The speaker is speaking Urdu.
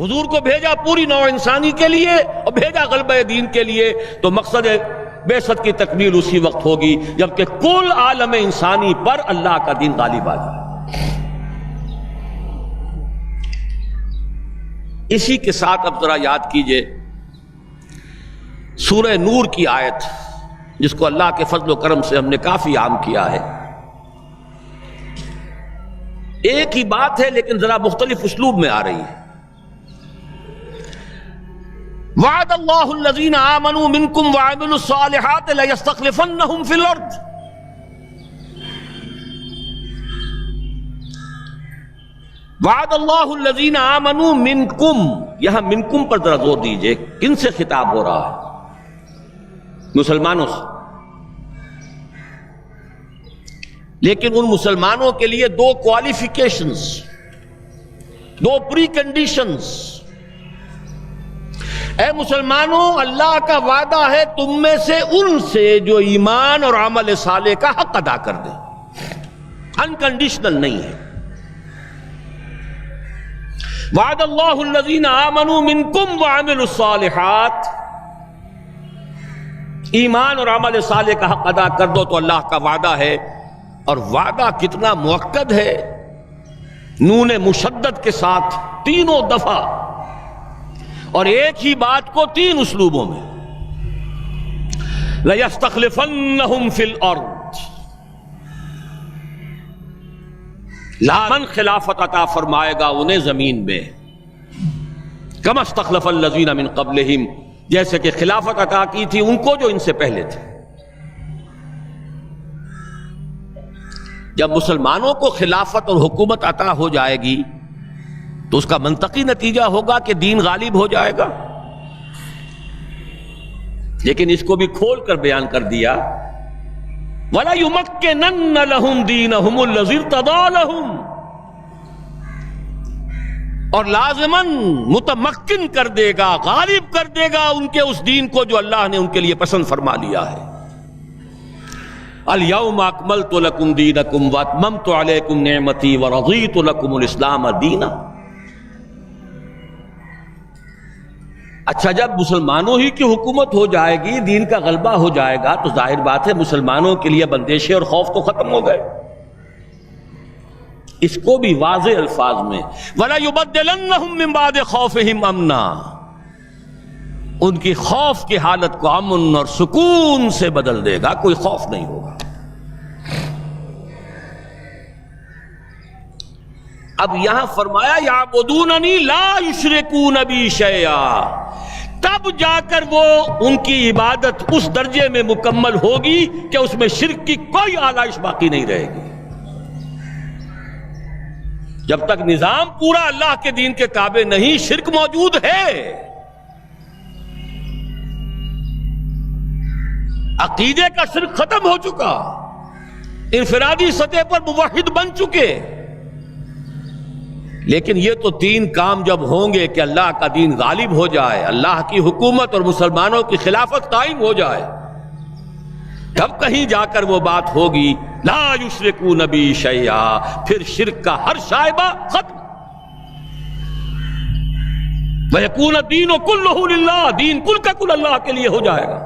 حضور کو بھیجا پوری نوع انسانی کے لیے اور بھیجا غلبہ دین کے لیے، تو مقصد بعثت کی تکمیل اسی وقت ہوگی جبکہ کل عالم انسانی پر اللہ کا دین غالب آ جائے۔ اسی کے ساتھ اب ذرا یاد کیجئے سورہ نور کی آیت، جس کو اللہ کے فضل و کرم سے ہم نے کافی عام کیا ہے۔ ایک ہی بات ہے لیکن ذرا مختلف اسلوب میں آ رہی ہے۔ وعد اللہ الذین آمنوا منکم وعملوا الصالحات لیستخلفنہم فی الارض۔ وعد اللہ الذین آمنوا منکم، یہاں منکم پر ذرا زور دیجئے، کن سے خطاب ہو رہا ہے؟ مسلمانوں سے۔ لیکن ان مسلمانوں کے لیے دو کوالیفیکیشنز، دو پری کنڈیشنز۔ اے مسلمانوں، اللہ کا وعدہ ہے تم میں سے ان سے جو ایمان اور عمل صالح کا حق ادا کر دیں، انکنڈیشنل نہیں ہے۔ وعد اللہ الذین آمنوا منکم وعملوا الصالحات، ایمان اور عمل صالح کا حق ادا کر دو تو اللہ کا وعدہ ہے، اور وعدہ کتنا مؤکد ہے، نون مشدد کے ساتھ تینوں دفعہ، اور ایک ہی بات کو تین اسلوبوں میں۔ لَيَسْتَخْلِفَنَّهُمْ فِي الْأَرْضِ، لامن خلافت عطا فرمائے گا انہیں زمین میں، كَمَا اسْتَخْلَفَ الَّذِينَ مِن قَبْلِهِمْ، جیسے کہ خلافت عطا کی تھی ان کو جو ان سے پہلے تھے۔ جب مسلمانوں کو خلافت اور حکومت عطا ہو جائے گی تو اس کا منطقی نتیجہ ہوگا کہ دین غالب ہو جائے گا، لیکن اس کو بھی کھول کر بیان کر دیا، وَلَا يُمَكِّنَنَّ لَهُمْ دِينَهُمُ الَّذِي ارْتَضَىٰ لَهُمْ، اور لازماً متمکن کر دے گا، غالب کر دے گا ان کے اس دین کو جو اللہ نے ان کے لیے پسند فرما لیا ہے۔ اليوم اکملت لکم دینکم واتممت علیکم نعمتی ورضیت لکم الاسلام دینا۔ اچھا، جب مسلمانوں ہی کی حکومت ہو جائے گی، دین کا غلبہ ہو جائے گا، تو ظاہر بات ہے مسلمانوں کے لیے بندشیں اور خوف تو ختم ہو گئے۔ اس کو بھی واضح الفاظ میں وَلَا يُبَدِّلَنَّهُم مِّن بَعْدِ خَوْفِهِمْ أَمْنًا، ان کی خوف کی حالت کو امن اور سکون سے بدل دے گا، کوئی خوف نہیں ہوگا۔ اب یہاں فرمایا یعبدوننی لا یشرکون بی شیئا، تب جا کر وہ ان کی عبادت اس درجے میں مکمل ہوگی کہ اس میں شرک کی کوئی آلائش باقی نہیں رہے گی۔ جب تک نظام پورا اللہ کے دین کے تابع نہیں، شرک موجود ہے، عقیدے کا شرک ختم ہو چکا، انفرادی سطح پر موحد بن چکے، لیکن یہ تو تین کام جب ہوں گے کہ اللہ کا دین غالب ہو جائے، اللہ کی حکومت اور مسلمانوں کی خلافت قائم ہو جائے، تب کہیں جا کر وہ بات ہوگی لا یشرکون بی شیئا، پھر شرک کا ہر شائبہ ختم، وَيَكُونَ الدِّينُ كُلُّهُ لِلَّهِ، دین کل کا کل اللہ کے لیے ہو جائے گا۔